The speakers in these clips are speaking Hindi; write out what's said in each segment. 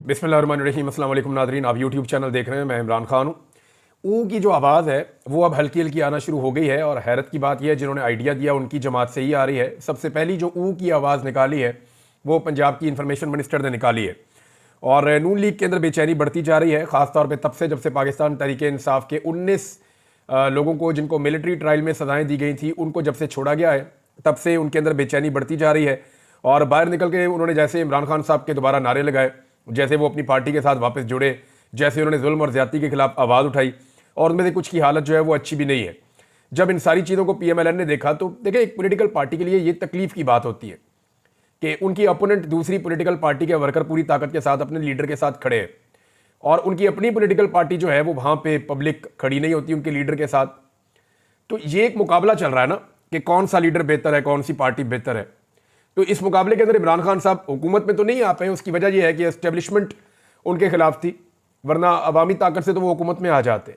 बिस्मिल्लाहिर्रहमानिर्रहीम। अस्सलाम वालेकुम नाज़रीन, आप यूट्यूब चैनल देख रहे हैं। मैं इमरान खान हूँ। ऊ की जो आवाज़ है वो अब हल्की हल्की आना शुरू हो गई है और हैरत की बात यह है जिन्होंने आइडिया दिया उनकी जमात से ही आ रही है। सबसे पहली जो ऊ की आवाज़ निकाली है वो पंजाब की इंफॉर्मेशन मिनिस्टर ने निकाली है और नून लीग के अंदर बेचैनी बढ़ती जा रही है, ख़ासतौर पर तब से जब से पाकिस्तान तहरीक इंसाफ के 19 लोगों को जिनको मिलिट्री ट्रायल में सजाएँ दी गई थी उनको जब से छोड़ा गया है तब से उनके अंदर बेचैनी बढ़ती जा रही है। और बाहर निकल के उन्होंने जैसे इमरान खान साहब के दोबारा नारे लगाए, जैसे वो अपनी पार्टी के साथ वापस जुड़े, जैसे उन्होंने जुल्म और ज्यादती के खिलाफ आवाज़ उठाई और उनमें से कुछ की हालत जो है वो अच्छी भी नहीं है। जब इन सारी चीज़ों को पीएमएलएन ने देखा तो देखिए, एक पॉलिटिकल पार्टी के लिए ये तकलीफ की बात होती है कि उनकी अपोनेंट दूसरी पॉलिटिकल पार्टी के वर्कर पूरी ताकत के साथ अपने लीडर के साथ खड़े हैं और उनकी अपनी पॉलिटिकल पार्टी जो है वो वहाँ पे पब्लिक खड़ी नहीं होती उनके लीडर के साथ। तो ये एक मुकाबला चल रहा है ना कि कौन सा लीडर बेहतर है, कौन सी पार्टी बेहतर है। तो इस मुकाबले के अंदर इमरान खान साहब हुकूमत में तो नहीं आ पाए। उसकी वजह यह है कि एस्टेब्लिशमेंट उनके खिलाफ थी, वरना अवामी ताकत से तो वो हुकूमत में आ जाते।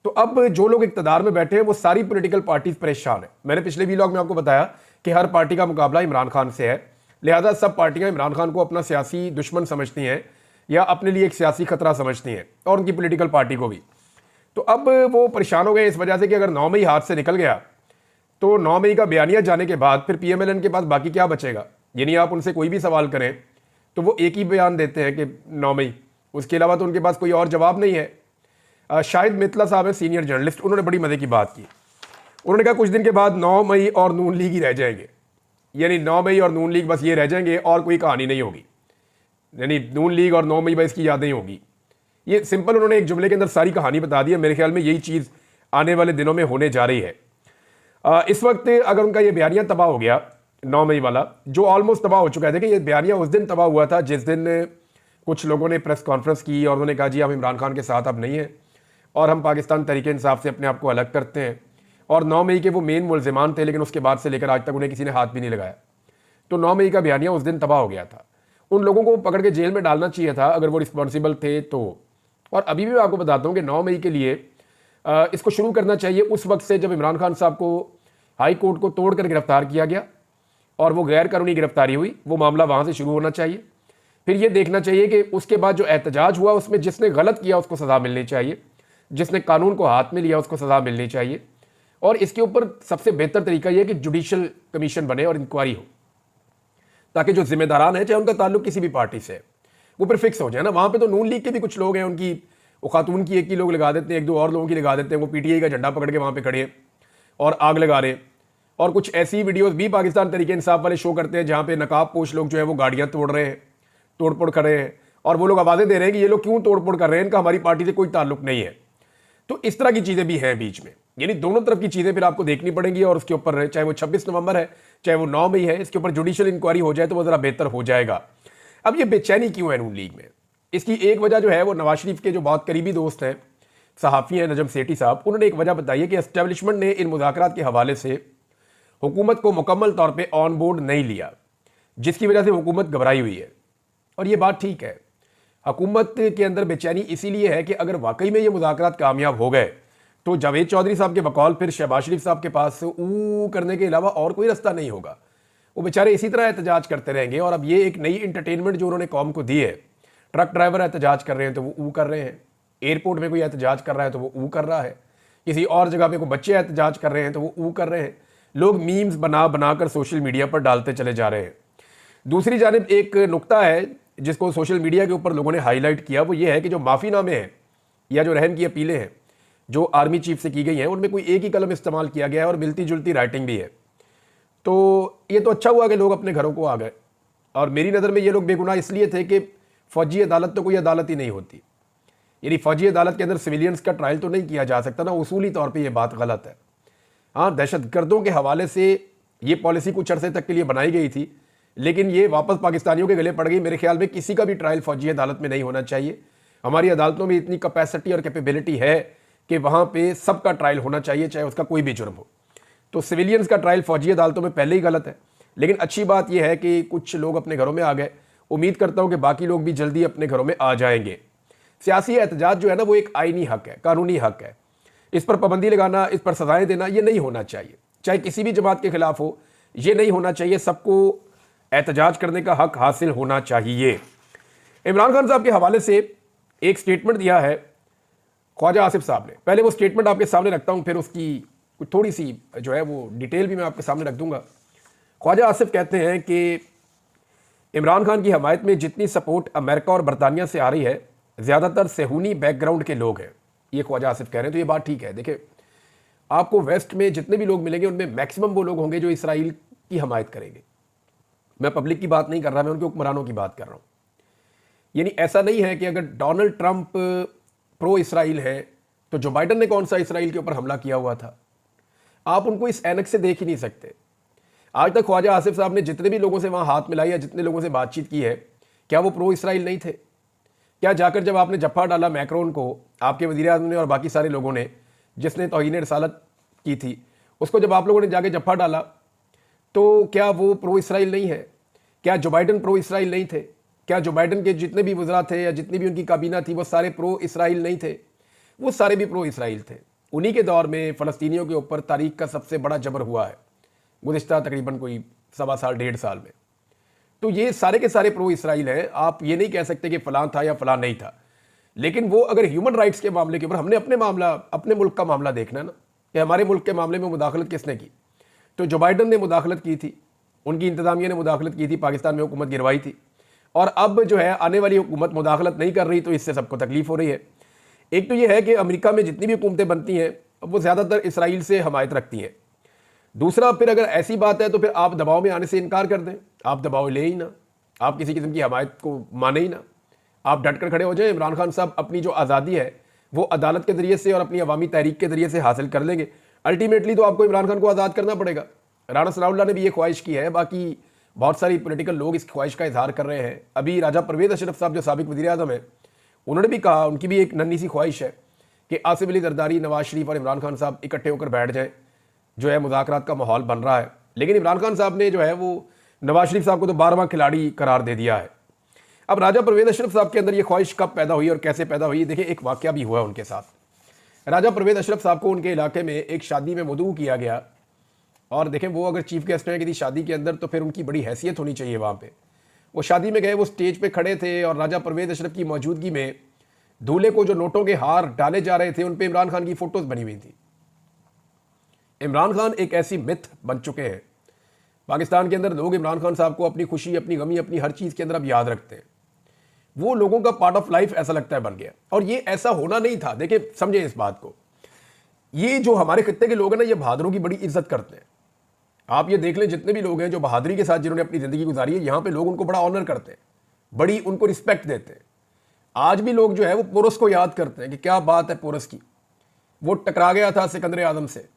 तो अब जो लोग इक़्तिदार में बैठे हैं वो सारी पॉलिटिकल पार्टीज परेशान है। मैंने पिछले व्लॉग में आपको बताया कि हर पार्टी का मुकाबला इमरान खान से है, लिहाजा सब पार्टियां इमरान खान को अपना सियासी दुश्मन समझती हैं या अपने लिए एक सियासी खतरा समझती हैं और उनकी पॉलिटिकल पार्टी को भी। तो अब वो परेशान हो गए इस वजह से कि अगर 9 मई हाथ से निकल गया तो 9 मई का बयानिया जाने के बाद फिर पीएमएलएन के पास बाकी क्या बचेगा। यानी आप उनसे कोई भी सवाल करें तो वो एक ही बयान देते हैं कि 9 मई, उसके अलावा तो उनके पास कोई और जवाब नहीं है। शाहिद मित्तला साहब है सीनियर जर्नलिस्ट, उन्होंने बड़ी मजे की बात की। उन्होंने कहा कुछ दिन के बाद 9 मई और नून लीग ही रह जाएंगे, यानी 9 मई और नून लीग बस ये रह जाएंगे और कोई कहानी नहीं होगी, यानी नून लीग और 9 मई बस की यादें होगी। ये सिंपल उन्होंने एक जुमले के अंदर सारी कहानी बता दी है। मेरे ख्याल में यही चीज़ आने वाले दिनों में होने जा रही है। इस वक्त अगर उनका ये बयानिया तबाह हो गया 9 मई वाला, जो ऑलमोस्ट तबाह हो चुका है। देखिए, ये बयानिया उस दिन तबाह हुआ था जिस दिन कुछ लोगों ने प्रेस कॉन्फ्रेंस की और उन्होंने कहा जी हम इमरान खान के साथ अब नहीं हैं और हम पाकिस्तान तहरीक इंसाफ से अपने आप को अलग करते हैं। और 9 मई के वो मेन मुल्जिमान थे, लेकिन उसके बाद से लेकर आज तक उन्हें किसी ने हाथ भी नहीं लगाया। तो 9 मई का बयानिया उस दिन तबाह हो गया था। उन लोगों को पकड़ के जेल में डालना चाहिए था अगर वो रिस्पॉन्सिबल थे तो। और अभी भी मैं आपको बताता हूँ कि 9 मई के लिए इसको शुरू करना चाहिए उस वक्त से जब इमरान खान साहब को हाई कोर्ट को तोड़कर गिरफ्तार किया गया और वो गैर कानूनी गिरफ्तारी हुई, वो मामला वहाँ से शुरू होना चाहिए। फिर ये देखना चाहिए कि उसके बाद जो एहतजाज हुआ उसमें जिसने गलत किया उसको सज़ा मिलनी चाहिए, जिसने कानून को हाथ में लिया उसको सज़ा मिलनी चाहिए। और इसके ऊपर सबसे बेहतर तरीका यह कि जुडिशल कमीशन बने और इंक्वायरी हो, ताकि जो जिम्मेदारान है चाहे उनका ताल्लुक किसी भी पार्टी से, वो फिर फिक्स हो जाए ना। वहाँ पर तो नून लीग के भी कुछ लोग हैं, उनकी वो खातून की एक ही लोग लगा देते हैं, एक दो और लोगों की लगा देते हैं, वो पीटीआई का झंडा पकड़ के वहाँ पर खड़े हैं और आग लगा रहे हैं। और कुछ ऐसी वीडियोस भी पाकिस्तान तहरीक इंसाफ वाले शो करते हैं जहाँ पे नकाब पोश लोग जो है वो गाड़ियाँ तोड़ रहे हैं, तोड़फोड़ कर रहे हैं और वो लोग आवाज़ें दे रहे हैं कि ये लोग क्यों तोड़फोड़ कर रहे हैं, इनका हमारी पार्टी से कोई ताल्लुक नहीं है। तो इस तरह की चीज़ें भी हैं बीच में, यानी दोनों तरफ की चीज़ें फिर आपको देखनी पड़ेंगी और उसके ऊपर चाहे वो 26 नवंबर है चाहे वो 9 मई है, इसके ऊपर जुडिशल इंक्वायरी हो जाए तो वो ज़रा बेहतर हो जाएगा। अब ये बेचैनी क्यों है नून लीग में, इसकी एक वजह जो है वो नवाज शरीफ के जो बहुत करीबी दोस्त हैं, सहाफ़ी हैं नजम सेठी साहब, उन्होंने एक वजह बताई है कि एस्टेब्लिशमेंट ने इन मुज़ाकरात के हवाले से हुकूमत को मुकम्मल तौर पे ऑन बोर्ड नहीं लिया, जिसकी वजह से हुकूमत घबराई हुई है। और ये बात ठीक है, हुकूमत के अंदर बेचैनी इसीलिए है कि अगर वाकई में ये मुज़ाकरात कामयाब हो गए तो जावेद चौधरी साहब के बकौल फिर शहबाज शरीफ साहब के पास ऊ करने के अलावा और कोई रास्ता नहीं होगा। वो बेचारे इसी तरह एहतजाज करते रहेंगे। और अब ये एक नई इंटरटेनमेंट जो उन्होंने कौम को दी है, ट्रक ड्राइवर एहतजाज कर रहे हैं तो वो ऊ कर रहे हैं, एयरपोर्ट में कोई एहतजाज कर रहा है तो वो ऊ कर रहा है, किसी और जगह पे कोई बच्चे एहतजाज कर रहे हैं तो वो ऊ कर रहे हैं। लोग मीम्स बना बनाकर सोशल मीडिया पर डालते चले जा रहे हैं। दूसरी जानिब एक नुक्ता है जिसको सोशल मीडिया के ऊपर लोगों ने हाईलाइट किया, वो ये है कि जो माफ़ीनामे हैं या जो रहम की अपीलें हैं जो आर्मी चीफ से की गई हैं उनमें कोई एक ही कलम इस्तेमाल किया गया है और मिलती जुलती राइटिंग भी है। तो ये तो अच्छा हुआ कि लोग अपने घरों को आ गए। और मेरी नज़र में ये लोग बेगुनाह इसलिए थे कि फ़ौजी अदालत तो कोई अदालत ही नहीं होती, यानी फ़ौजी अदालत के अंदर सिविलियंस का ट्रायल तो नहीं किया जा सकता ना, उसूली तौर पर यह बात गलत है। हाँ, दहशतगर्दों के हवाले से ये पॉलिसी कुछ अरसे तक के लिए बनाई गई थी, लेकिन ये वापस पाकिस्तानियों के गले पड़ गई। मेरे ख्याल में किसी का भी ट्रायल फौजी अदालत में नहीं होना चाहिए। हमारी अदालतों में इतनी कैपेसिटी और कैपेबिलिटी है कि वहाँ पे सबका ट्रायल होना चाहिए, चाहे उसका कोई भी जुर्म हो। तो सिविलियंस का ट्रायल फौजी अदालतों में पहले ही गलत है। लेकिन अच्छी बात यह है कि कुछ लोग अपने घरों में आ गए, उम्मीद करता हूँ कि बाकी लोग भी जल्दी अपने घरों में आ जाएंगे। सियासी एहतजाज जो है ना वो एक आईनी हक है, कानूनी हक है। इस पर पाबंदी लगाना, इस पर सजाएं देना, ये नहीं होना चाहिए, चाहे किसी भी जमात के खिलाफ हो, ये नहीं होना चाहिए। सबको एहतजाज करने का हक हासिल होना चाहिए। इमरान खान साहब के हवाले से एक स्टेटमेंट दिया है ख्वाजा आसिफ साहब ने। पहले वो स्टेटमेंट आपके सामने रखता हूं, फिर उसकी कुछ थोड़ी सी जो है वो डिटेल भी मैं आपके सामने रख दूंगा। ख्वाजा आसिफ कहते हैं कि इमरान खान की हमायत में जितनी सपोर्ट अमेरिका और बरतानिया से आ रही है, ज़्यादातर सेहूनी बैकग्राउंड के लोग हैं। ये ख्वाजा आसिफ कह रहे हैं, तो ये बात ठीक है। देखिए, आपको वेस्ट में जितने भी लोग मिलेंगे उनमें मैक्सिमम वो लोग होंगे जो इसराइल की हमायत करेंगे। मैं पब्लिक की बात नहीं कर रहा, मैं उनके हुक्मरानों की बात कर रहा हूँ। यानी ऐसा नहीं है कि अगर डोनाल्ड ट्रंप प्रो इसराइल है तो जो बाइडन ने कौन सा इसराइल के ऊपर हमला किया हुआ था, आप उनको इस एनक से देख ही नहीं सकते। आज तक ख्वाजा आसिफ साहब ने जितने भी लोगों से वहाँ हाथ मिलाई या जितने लोगों से बातचीत की है, क्या वो प्रो इसराइल नहीं थे? क्या जाकर जब आपने जफ्फा डाला मैक्रोन को, आपके वज़ीर आज़म ने और बाकी सारे लोगों ने, जिसने तौहीन रिसालत की थी, उसको जब आप लोगों ने जाके जफ्फा डाला, तो क्या वो प्रो इसराइल नहीं है? क्या जो बाइडन प्रो इसराइल नहीं थे? क्या जो बाइडन के जितने भी वज़रा थे या जितनी भी उनकी काबीना थी वो सारे प्रो इसराइल नहीं थे? वो सारे भी प्रो इसराइल थे। उन्हीं के दौर में फ़लस्तीनियों के ऊपर तारीख का सबसे बड़ा जबर हुआ है गुज़िश्ता तकरीबन कोई 1.25 साल 1.5 साल में। तो ये सारे के सारे प्रो इसराइल हैं। आप ये नहीं कह सकते कि फ़लाँ था या फ़लाँ नहीं था। लेकिन वो अगर ह्यूमन राइट्स के मामले के ऊपर हमने अपने मुल्क का मामला देखना है ना, कि हमारे मुल्क के मामले में मुदाखलत किसने की, तो जो बाइडन ने मुदाखलत की थी, उनकी इंतज़ामिया ने मुदाखलत की थी, पाकिस्तान में हुकूमत गिरवाई थी। और अब जो है आने वाली हुकूमत मुदाखलत नहीं कर रही, तो इससे सबको तकलीफ़ हो रही है। एक तो ये है कि अमेरिका में जितनी भी हुकूमतें बनती हैं वो ज़्यादातर इसराइल से हमायत रखती हैं। दूसरा, फिर अगर ऐसी बात है तो फिर आप दबाव में आने से इनकार कर दें, आप दबाव ले ही ना, आप किसी किस्म की हमायत को माने ही ना, आप डट कर खड़े हो जाएं। इमरान खान साहब अपनी जो आज़ादी है वो अदालत के ज़रिए से और अपनी अवामी तहरीक के ज़रिए से हासिल कर लेंगे। अल्टीमेटली तो आपको इमरान खान को आज़ाद करना पड़ेगा। राणा सनाउल्लाह ने भी ये ख्वाहिश की है, बाकी बहुत सारी पॉलिटिकल लोग इस ख्वाहिश का इजहार कर रहे हैं। अभी राजा परवेज़ अशरफ साहब जो साबिक वज़ीर आज़म है, उन्होंने भी कहा, उनकी भी एक नन्ही सी ख्वाहिश है कि आसिफ अली जरदारी, नवाज शरीफ और इमरान खान साहब इकट्ठे होकर बैठ जाएँ। जो है मुज़ाकरात का माहौल बन रहा है, लेकिन इमरान खान साहब ने जो है वो नवाज शरीफ साहब को तो 12वां खिलाड़ी करार दे दिया है। अब राजा परवेज़ अशरफ साहब के अंदर ये ख्वाहिश कब पैदा हुई और कैसे पैदा हुई, देखिए एक वाक़या भी हुआ उनके साथ। राजा परवेज़ अशरफ साहब को उनके इलाके में एक शादी में मदऊ किया गया, और देखें वो अगर चीफ गेस्ट हैं किसी शादी के अंदर तो फिर उनकी बड़ी हैसियत होनी चाहिए वहाँ पे। वो शादी में गए, वो स्टेज पे खड़े थे और राजा परवेज़ अशरफ की मौजूदगी में दूल्हे को जो नोटों के हार डाले जा रहे थे उन पे इमरान खान की फ़ोटोज़ बनी हुई थी। इमरान खान एक ऐसी मिथ बन चुके हैं पाकिस्तान के अंदर, लोग इमरान खान साहब को अपनी खुशी, अपनी गमी, अपनी हर चीज़ के अंदर अब याद रखते हैं। वो लोगों का पार्ट ऑफ लाइफ ऐसा लगता है बन गया, और ये ऐसा होना नहीं था। देखिए समझे इस बात को, ये जो हमारे खित्ते के लोग हैं ना, ये बहादुरों की बड़ी इज्जत करते हैं। आप ये देख लें, जितने भी लोग हैं जो बहादुरी के साथ जिन्होंने अपनी ज़िंदगी गुजारी है, यहाँ पे लोग उनको बड़ा ऑनर करते हैं, बड़ी उनको रिस्पेक्ट देते हैं। आज भी लोग जो है वो पोरस को याद करते हैं कि क्या बात है पोरस की, वो टकरा गया था सिकंदर आज़म से,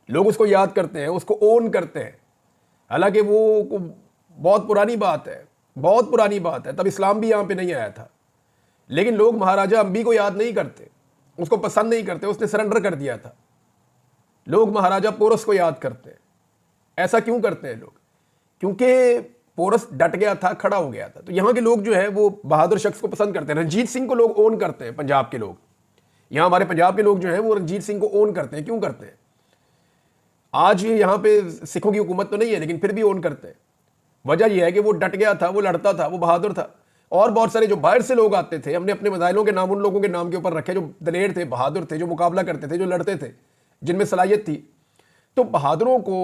लोग उसको याद करते हैं, उसको ओन करते हैं। हालांकि वो बहुत पुरानी बात है, बहुत पुरानी बात है, तब इस्लाम भी यहाँ पे नहीं आया था। लेकिन लोग महाराजा अंबी को याद नहीं करते, उसको पसंद नहीं करते, उसने सरेंडर कर दिया था। लोग महाराजा पोरस को याद करते हैं। ऐसा क्यों करते हैं लोग? क्योंकि पोरस डट गया था, खड़ा हो गया था। तो यहाँ के लोग जो है वो बहादुर शख्स को पसंद करते हैं। रंजीत सिंह को लोग ओन करते हैं, पंजाब के लोग, यहाँ हमारे पंजाब के लोग जो हैं वो रंजीत सिंह को ओन करते हैं। क्यों करते हैं? आज यहाँ पे सिखों की हुकूमत तो नहीं है, लेकिन फिर भी ओन करते हैं। वजह यह है कि वो डट गया था, वो लड़ता था, वो बहादुर था। और बहुत सारे जो बाहर से लोग आते थे, हमने अपने मज़ाइलों के नाम उन लोगों के नाम के ऊपर रखे जो दलेर थे, बहादुर थे, जो मुकाबला करते थे, जो लड़ते थे, जिनमें सलाहियत थी। तो बहादुरों को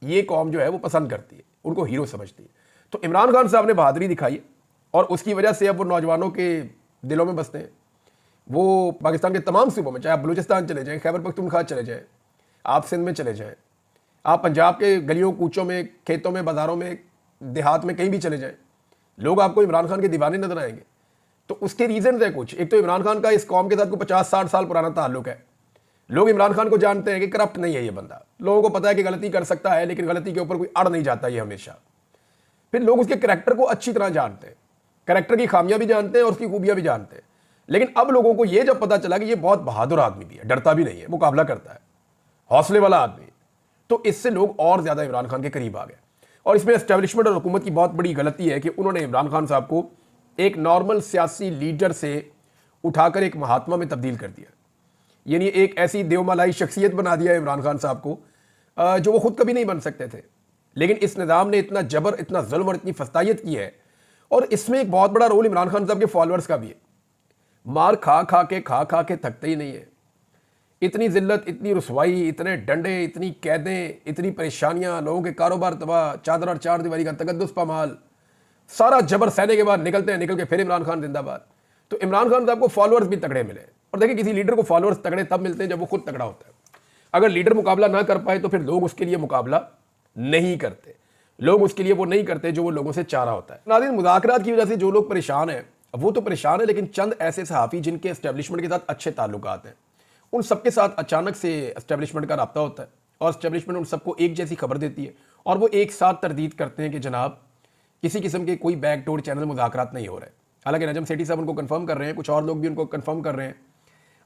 ये कौम जो है वो पसंद करती है, उनको हीरो समझती है। तो इमरान खान साहब ने बहादुरी दिखाई और उसकी वजह से अब वो नौजवानों के दिलों में बसते हैं। वो पाकिस्तान के तमाम सूबों में, चाहे आप बलूचिस्तान चले जाएँ, खैबर पख्तूनख्वा चले जाएँ, आप सिंध में चले जाएँ, आप पंजाब के गलियों कूचों में, खेतों में, बाज़ारों में, देहात में, कहीं भी चले जाएँ, लोग आपको इमरान खान के दीवाने नजर आएंगे। तो उसके रीज़न है कुछ। एक तो इमरान खान का इस कौम के साथ को 50-60 साल पुराना ताल्लुक है। लोग इमरान खान को जानते हैं कि करप्ट नहीं है ये बंदा। लोगों को पता है कि गलती कर सकता है, लेकिन गलती के ऊपर कोई अड़ नहीं जाता ये हमेशा। फिर लोग उसके करैक्टर को अच्छी तरह जानते हैं, करैक्टर की खामियां भी जानते हैं और उसकी खूबियां भी जानते हैं। लेकिन अब लोगों को ये जब पता चला कि ये बहुत बहादुर आदमी भी है, डरता भी नहीं है, मुकाबला करता है, हौसले वाला आदमी, तो इससे लोग और ज़्यादा इमरान खान के करीब आ गए। और इसमें एस्टेब्लिशमेंट और हुकूमत की बहुत बड़ी गलती है कि उन्होंने इमरान खान साहब को एक नॉर्मल सियासी लीडर से उठाकर एक महात्मा में तब्दील कर दिया। यानी एक ऐसी देवमालाई शख्सियत बना दिया इमरान खान साहब को जो वो खुद कभी नहीं बन सकते थे। लेकिन इस निज़ाम ने इतना जबर, इतना जुल्म और इतनी फस्तायत की है, और इसमें एक बहुत बड़ा रोल इमरान खान साहब के फॉलोअर्स का भी है। मार खा खा के थकते ही नहीं है। इतनी जिल्लत, इतनी रुसवाई, इतने डंडे, इतनी कैदें, इतनी परेशानियां, लोगों के कारोबार तबाह, चादर और चार दीवारी का तकद्दुस पामाल, सारा जबर सहने के बाद निकलते हैं, निकल के फिर इमरान खान जिंदाबाद। तो इमरान खान साहब को फॉलोअर्स भी तगड़े मिले। और देखिए, किसी लीडर को फॉलोअर्स तगड़े तब मिलते हैं जब वो खुद तगड़ा होता है। अगर लीडर मुकाबला ना कर पाए तो फिर लोग उसके लिए मुकाबला नहीं करते, लोग उसके लिए वो नहीं करते जो वो लोगों से चाह रहा होता है। नाज़रीन, मुज़ाकरात की वजह से जो लोग परेशान हैं वो तो परेशान है, लेकिन चंद ऐसे सहाफ़ी जिनके एस्टेब्लिशमेंट के साथ अच्छे ताल्लुकात हैं, उन सबके साथ अचानक से एस्टेब्लिशमेंट का रब्ता होता है और एस्टेब्लिशमेंट उन सबको एक जैसी खबर देती है और वो एक साथ तरदीद करते हैं कि जनाब किसी किस्म के कोई बैकडोर चैनल मुज़ाकरात नहीं हो रहे। हालांकि नजम सेठी साहब उनको कंफर्म कर रहे हैं, कुछ और लोग भी उनको कंफर्म कर रहे हैं,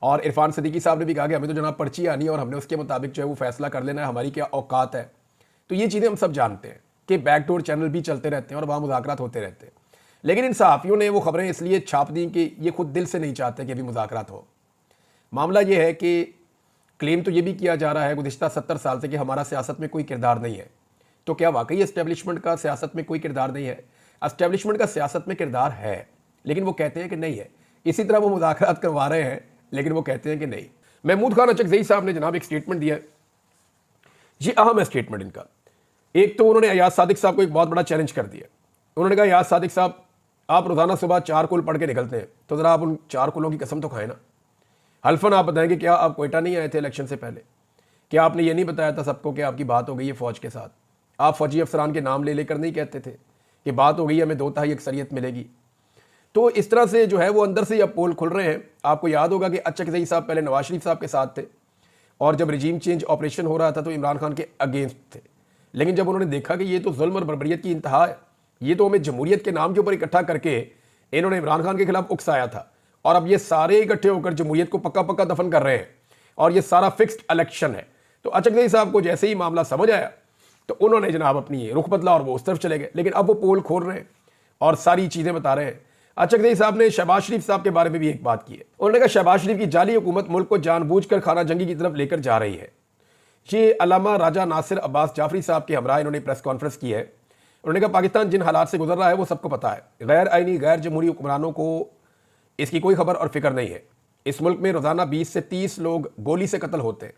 और इरफान सदीकी साहब ने भी कहा कि हमें तो जनाब पर्ची आनी है और हमने उसके मुताबिक जो है वो फैसला कर लेना है, हमारी क्या औकात है। तो ये चीज़ें हम सब जानते हैं कि बैकडोर चैनल भी चलते रहते हैं और वहाँ मुज़ाकरात होते रहते हैं, लेकिन इन सहाफ़ियों ने वो खबरें इसलिए छाप दी कि ये खुद दिल से नहीं चाहते कि अभी मुज़ाकरात हो। मामला ये है कि क्लेम तो ये भी किया जा रहा है गुज़िश्ता 70 साल से कि हमारा सियासत में कोई किरदार नहीं है। तो क्या वाकई एस्टेब्लिशमेंट का सियासत में कोई किरदार नहीं है? एस्टेब्लिशमेंट का सियासत में किरदार है, लेकिन वो कहते हैं कि नहीं है। इसी तरह वो मुज़ाकरात करवा रहे हैं, लेकिन वो कहते हैं कि नहीं। महमूद खान अचकज़ई साहब ने जनाब एक स्टेटमेंट दिया है, ये अहम है स्टेटमेंट इनका। एक तो उन्होंने अयाज सादिक साहब को एक बहुत बड़ा चैलेंज कर दिया। उन्होंने कहा, अयाज सादिक साहब, आप रोज़ाना सुबह 4 कुल पढ़ के निकलते हैं, तो ज़रा आप उन 4 कुलों की कसम तो खाएं ना। हल्फन आप बताएंगे, क्या आप कोयटा नहीं आए थे इलेक्शन से पहले? क्या आपने ये नहीं बताया था सबको कि आपकी बात हो गई है फ़ौज के साथ? आप फ़ौजी अफसरान के नाम ले लेकर नहीं कहते थे कि बात हो गई है, हमें 2/3 अक्सरियत मिलेगी? तो इस तरह से जो है वो अंदर से अब पोल खुल रहे हैं। आपको याद होगा कि अचकज़ई साहब पहले नवाज शरीफ साहब के साथ थे और जब रिजीम चेंज ऑपरेशन हो रहा था तो इमरान खान के अगेंस्ट थे, लेकिन जब उन्होंने देखा कि ये तो जुल्म और बर्बरियत की इंतहा है, ये तो हमें जमहूरियत के नाम के ऊपर इकट्ठा करके इन्होंने इमरान खान के खिलाफ उकसाया था, और अब ये सारे इकट्ठे होकर जमहूरियत को पक्का पक्का दफन कर रहे हैं और ये सारा फिक्स्ड इलेक्शन है। तो अचकज़ई साहब को जैसे ही मामला समझ आया तो उन्होंने जनाब अपनी रुख बदला और वो उस तरफ चले गए। लेकिन अब वो पोल खोल रहे हैं और सारी चीज़ें बता रहे हैं। अचकज़ई साहब ने शहबाज शरीफ साहब के बारे में भी एक बात की है। उन्होंने कहा, शहबाज शरीफ की जाली हुकूमत मुल्क को जानबूझकर खाना जंगी की तरफ लेकर जा रही है। ये अल्लामा राजा नासिर अब्बास जाफरी साहब के हमरा इन्होंने प्रेस कॉन्फ्रेंस की है। उन्होंने कहा, पाकिस्तान जिन हालात से गुजर रहा है वो सबको पता है। गैर आइनी गैर जमहूरी हुक्मरानों को इसकी कोई खबर और फिक्र नहीं है। इस मुल्क में रोज़ाना 20 से 30 लोग गोली से कत्ल होते हैं।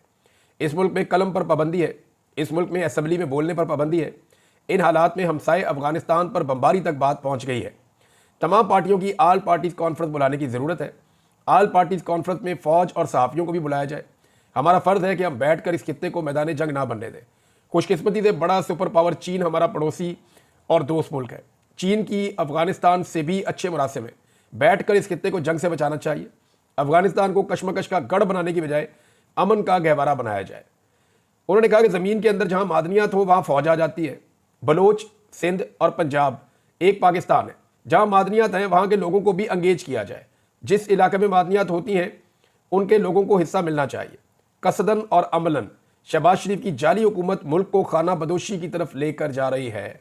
इस मुल्क में कलम पर पाबंदी है। इस मुल्क में असम्बली में बोलने पर पाबंदी है। इन हालात में हमसाए अफगानिस्तान पर बमबारी तक बात पहुँच गई है। तमाम पार्टियों की आल पार्टीज़ कॉन्फ्रेंस बुलाने की ज़रूरत है। आल पार्टीज़ कॉन्फ्रेंस में फ़ौज और सहाफ़ियों को भी बुलाया जाए। हमारा फ़र्ज़ है कि हम बैठ कर इस खित्ते को मैदान जंग ना बनने दें। खुशकिस्मती से बड़ा सुपर पावर चीन हमारा पड़ोसी और दोस्त मुल्क है। चीन की अफगानिस्तान से भी अच्छे मुरासिम है। बैठ कर इस खित्ते को जंग से बचाना चाहिए। अफगानिस्तान को कशमकश का गढ़ बनाने की बजाय अमन का गहवारा बनाया जाए। उन्होंने कहा कि ज़मीन के अंदर जहाँ मादनियात हो वहाँ फ़ौज आ जाती है। बलोच, सिंध और पंजाब एक पाकिस्तान है। जहाँ मादनियात हैं वहाँ के लोगों को भी अंगेज किया जाए। जिस इलाके में मादनियात होती हैं उनके लोगों को हिस्सा मिलना चाहिए। कसदन और अमलन शहबाज शरीफ की जाली हुकूमत मुल्क को खाना बदोशी की तरफ लेकर जा रही है।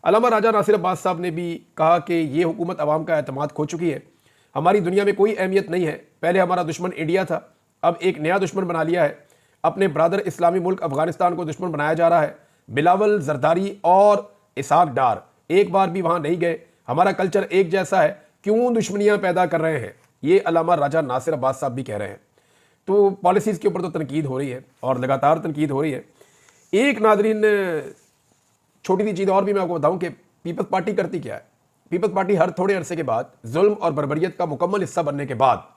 अल्लामा राजा नासिर अब्बास साहब ने भी कहा कि ये हुकूमत अवाम का एतमाद खो चुकी है। हमारी दुनिया में कोई अहमियत नहीं है। पहले हमारा दुश्मन इंडिया था, अब एक नया दुश्मन बना लिया है। अपने ब्रादर इस्लामी मुल्क अफगानिस्तान को दुश्मन बनाया जा रहा है। बिलावल, जरदारी और इसहाक डार एक बार भी वहाँ नहीं गए। हमारा कल्चर एक जैसा है, क्यों दुश्मनियाँ पैदा कर रहे हैं? ये अल्लामा राजा नासिर अब्बास साहब भी कह रहे हैं। तो पॉलिसीज़ के ऊपर तो तनकीद हो रही है और लगातार तनकीद हो रही है। एक नादरीन छोटी सी चीज़ और भी मैं आपको बताऊं कि पीपल्स पार्टी करती क्या है। पीपल्स पार्टी हर थोड़े अरसे के बाद जुल्म और बर्बरियत का मुकम्मल हिस्सा बनने के बाद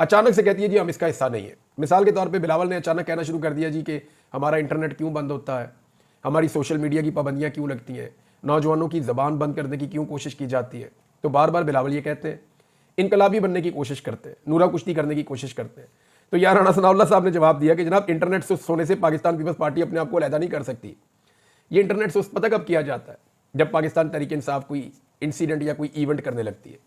अचानक से कहती है जी हम इसका हिस्सा नहीं है। मिसाल के तौर पे बिलावल ने अचानक कहना शुरू कर दिया जी कि हमारा इंटरनेट क्यों बंद होता है, हमारी सोशल मीडिया की पाबंदियाँ क्यों लगती हैं, नौजवानों की ज़बान बंद करने की क्यों कोशिश की जाती है। तो बार बार बिलावल ये कहते हैं, इनकलाबी बनने की कोशिश करते हैं, नूरा कुश्ती करने की कोशिश करते हैं। तो यार राणा सनाउल्लाह साहब ने जवाब दिया कि जनाब इंटरनेट सुस्त होने से पाकिस्तान पीपल्स पार्टी अपने आप को अलहदा नहीं कर सकती। ये इंटरनेट सुस्त पता कब किया जाता है? जब पाकिस्तान तहरीक इंसाफ कोई इंसिडेंट या कोई इवेंट करने लगती है।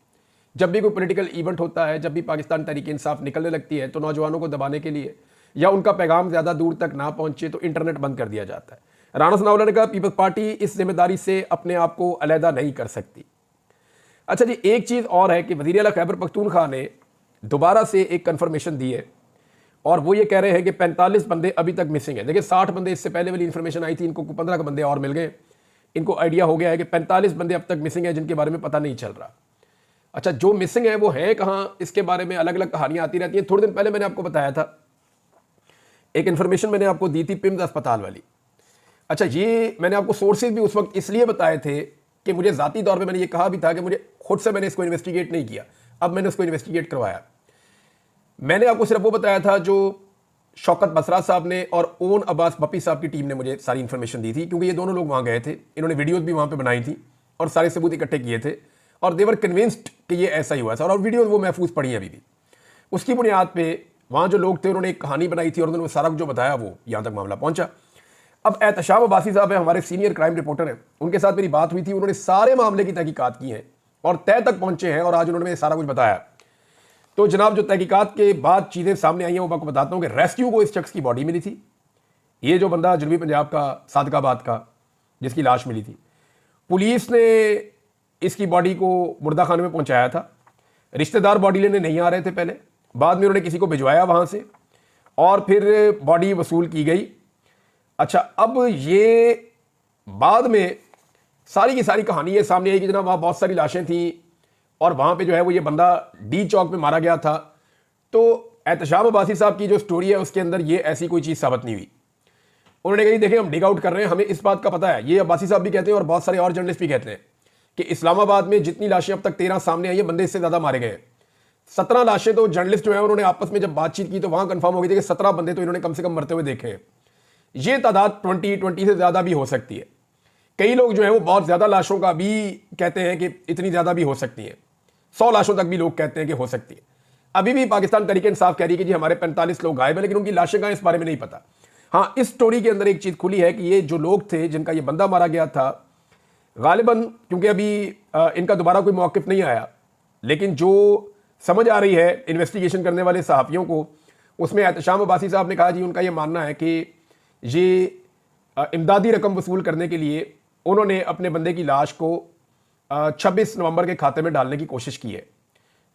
जब भी कोई पॉलिटिकल इवेंट होता है, जब भी पाकिस्तान तहरीक इंसाफ निकलने लगती है तो नौजवानों को दबाने के लिए या उनका पैगाम ज़्यादा दूर तक ना पहुँचे तो इंटरनेट बंद कर दिया जाता है। राणा सनाउल्लाह ने कहा पीपल्स पार्टी इस जिम्मेदारी से अपने आप को अलहदा नहीं कर सकती। अच्छा जी, एक चीज़ और है कि वज़ीर आला खैबर पख्तूनख्वा ने दोबारा से एक कन्फर्मेशन दी है और वो ये कह रहे हैं कि 45 बंदे अभी तक मिसिंग है। देखिए 60 बंदे इससे पहले वाली इन्फॉर्मेशन आई थी, इनको 15 बंदे और मिल गए। इनको आइडिया हो गया है कि 45 बंदे अब तक मिसिंग हैं जिनके बारे में पता नहीं चल रहा। अच्छा, जो मिसिंग है वो है कहाँ, इसके बारे में अलग अलग कहानियां आती रहती हैं। थोड़े दिन पहले मैंने आपको बताया था, एक इन्फॉर्मेशन मैंने आपको दी थी पिम्स अस्पताल वाली। अच्छा, ये मैंने आपको सोर्सेज भी उस वक्त इसलिए बताए थे कि मुझे ज़ाती तौर पे मैंने ये कहा भी था कि मुझे खुद से मैंने इसको इन्वेस्टिगेट नहीं किया, अब मैंने उसको इन्वेस्टिगेट करवाया। मैंने आपको सिर्फ वो बताया था जो शौकत बसरा साहब ने और ओन अब्बास बप्पी साहब की टीम ने मुझे सारी इन्फॉर्मेशन दी थी, क्योंकि ये दोनों लोग वहाँ गए थे, इन्होंने वीडियोज़ भी वहाँ पर बनाई थी और सारे सबूत इकट्ठे किए थे और देवर कन्विंस्ड कि ये ऐसा ही हुआ था और वीडियोज़ वो महफूज पड़ी है अभी भी। उसकी बुनियाद पर वहाँ जो लोग थे उन्होंने एक कहानी बनाई थी और उन्होंने सारा जो बताया वो यहाँ तक मामला पहुँचा। अब एहतशाम अब्बासी साहब है, हमारे सीनियर क्राइम रिपोर्टर हैं, उनके साथ मेरी बात हुई थी, उन्होंने सारे मामले की तहकीकात की है और तय तक पहुंचे हैं और आज उन्होंने मुझे सारा कुछ बताया। तो जनाब, जो तहकीकात के बाद चीज़ें सामने आई हैं वो मैं आपको बताता हूँ कि रेस्क्यू को इस शख्स की बॉडी मिली थी, ये जो बंदा जनूबी पंजाब का सादकाबाद का जिसकी लाश मिली थी, पुलिस ने इसकी बॉडी को मुर्दा खाने में पहुँचाया था। रिश्तेदार बॉडी लेने नहीं आ रहे थे पहले, बाद में उन्होंने किसी को भिजवाया वहाँ से और फिर बॉडी वसूल की गई। अच्छा, अब ये बाद में सारी की सारी कहानी ये सामने आई कि जनाब वहाँ बहुत सारी लाशें थी और वहाँ पे जो है वो ये बंदा डी चौक में मारा गया था। तो एहतशाम अब्बासी साहब की जो स्टोरी है उसके अंदर ये ऐसी कोई चीज़ साबित नहीं हुई। उन्होंने कही देखें हम डिग आउट कर रहे हैं, हमें इस बात का पता है, ये अब्बासी साहब भी कहते हैं और बहुत सारे और जर्नलिस्ट भी कहते हैं कि इस्लामाबाद में जितनी लाशें अब तक 13 सामने आई है, बंदे इससे ज़्यादा मारे गए। 17 लाशें तो जर्नलिस्ट जो है उन्होंने आपस में जब बातचीत की तो वहाँ कन्फर्म हो गई थी कि 17 बंदे तो इन्होंने कम से कम मरते हुए देखे हैं। ये तादाद 20 से ज़्यादा भी हो सकती है। कई लोग जो है वो बहुत ज़्यादा लाशों का भी कहते हैं कि इतनी ज़्यादा भी हो सकती है, 100 लाशों तक भी लोग कहते हैं कि हो सकती है। अभी भी पाकिस्तान तहरीक इंसाफ कह रही है कि जी हमारे 45 लोग गायब हैं, लेकिन उनकी लाशें कहाँ इस बारे में नहीं पता। हाँ, इस स्टोरी के अंदर एक चीज़ खुली है कि ये जो लोग थे जिनका ये बंदा मारा गया था, गालिबन क्योंकि अभी इनका दोबारा कोई मौक़िफ़ नहीं आया, लेकिन जो समझ आ रही है इन्वेस्टिगेशन करने वाले सहाफ़ियों को, उसमें एहतशाम अब्बासी साहब ने कहा जी उनका ये मानना है कि ये इमदादी रकम वसूल करने के लिए उन्होंने अपने बंदे की लाश को 26 नवंबर के खाते में डालने की कोशिश की है।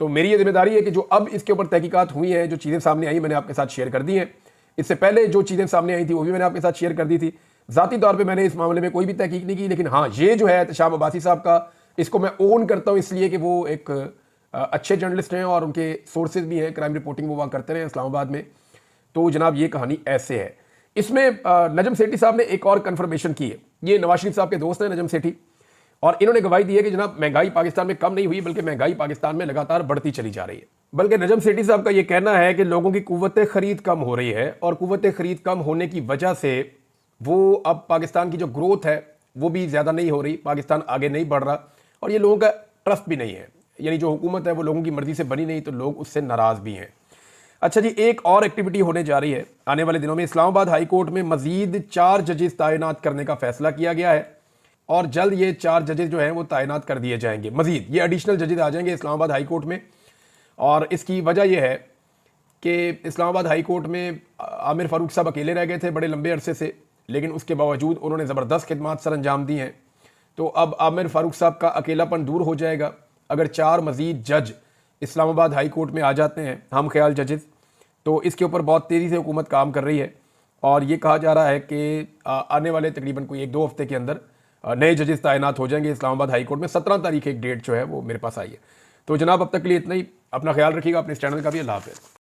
तो मेरी ये जिम्मेदारी है कि जो अब इसके ऊपर तहकीकात हुई हैं, जो चीज़ें सामने आई मैंने आपके साथ शेयर कर दी हैं। इससे पहले जो चीज़ें सामने आई थी वो भी मैंने आपके साथ शेयर कर दी थी। ज़ाती तौर पे मैंने इस मामले में कोई भी तहकीक नहीं की, लेकिन हाँ, ये जो है एहतशाम अब्बासी साहब का, इसको मैं ओन करता हूँ इसलिए कि वो एक अच्छे जर्नलिस्ट हैं और उनके सोर्सेज भी हैं, क्राइम रिपोर्टिंग वो वहाँ करते रहे इस्लामाबाद में। तो जनाब ये कहानी ऐसे है। इसमें नजम सेठी साहब ने एक और कन्फर्मेशन की है। ये नवाज शरीफ साहब के दोस्त हैं नजम सेठी, और इन्होंने गवाही दी है कि जनाब महंगाई पाकिस्तान में कम नहीं हुई, बल्कि महंगाई पाकिस्तान में लगातार बढ़ती चली जा रही है। बल्कि नजम सेठी साहब का ये कहना है कि लोगों की कुव्वत खरीद कम हो रही है और कुव्वत खरीद कम होने की वजह से वो अब पाकिस्तान की जो ग्रोथ है वो भी ज़्यादा नहीं हो रही, पाकिस्तान आगे नहीं बढ़ रहा और ये लोगों का ट्रस्ट भी नहीं है, यानी जो हुकूमत है वो लोगों की मर्जी से बनी नहीं, तो लोग उससे नाराज़ भी हैं। अच्छा जी, एक और एक्टिविटी होने जा रही है आने वाले दिनों में। इस्लामाबाद हाई कोर्ट में मजीद 4 जजेस तैनात करने का फैसला किया गया है और जल्द ये 4 जजेस जो हैं वो तैनात कर दिए जाएंगे। मजीद ये एडिशनल जजेस आ जाएंगे इस्लामाबाद हाई कोर्ट में, और इसकी वजह यह है कि इस्लामाबाद हाई कोर्ट में आमिर फारूक साहब अकेले रह गए थे बड़े लंबे अरसे से, लेकिन उसके बावजूद उन्होंने ज़बरदस्त खिदमात सर अंजाम दी हैं। तो अब आमिर फारूक साहब का अकेलापन दूर हो जाएगा अगर 4 मजीद जज इस्लामाबाद हाई कोर्ट में आ जाते हैं, हम ख्याल जजेस। तो इसके ऊपर बहुत तेज़ी से हुकूमत काम कर रही है और ये कहा जा रहा है कि आने वाले तकरीबन कोई 1-2 हफ्ते के अंदर नए जजेस तैनात हो जाएंगे इस्लामाबाद हाई कोर्ट में। 17 तारीख एक डेट जो है वो मेरे पास आई है। तो जनाब अब तक के लिए इतना ही। अपना ख्याल रखिएगा, अपने इस चैनल का भी। अल्लाह हाफ़िज़।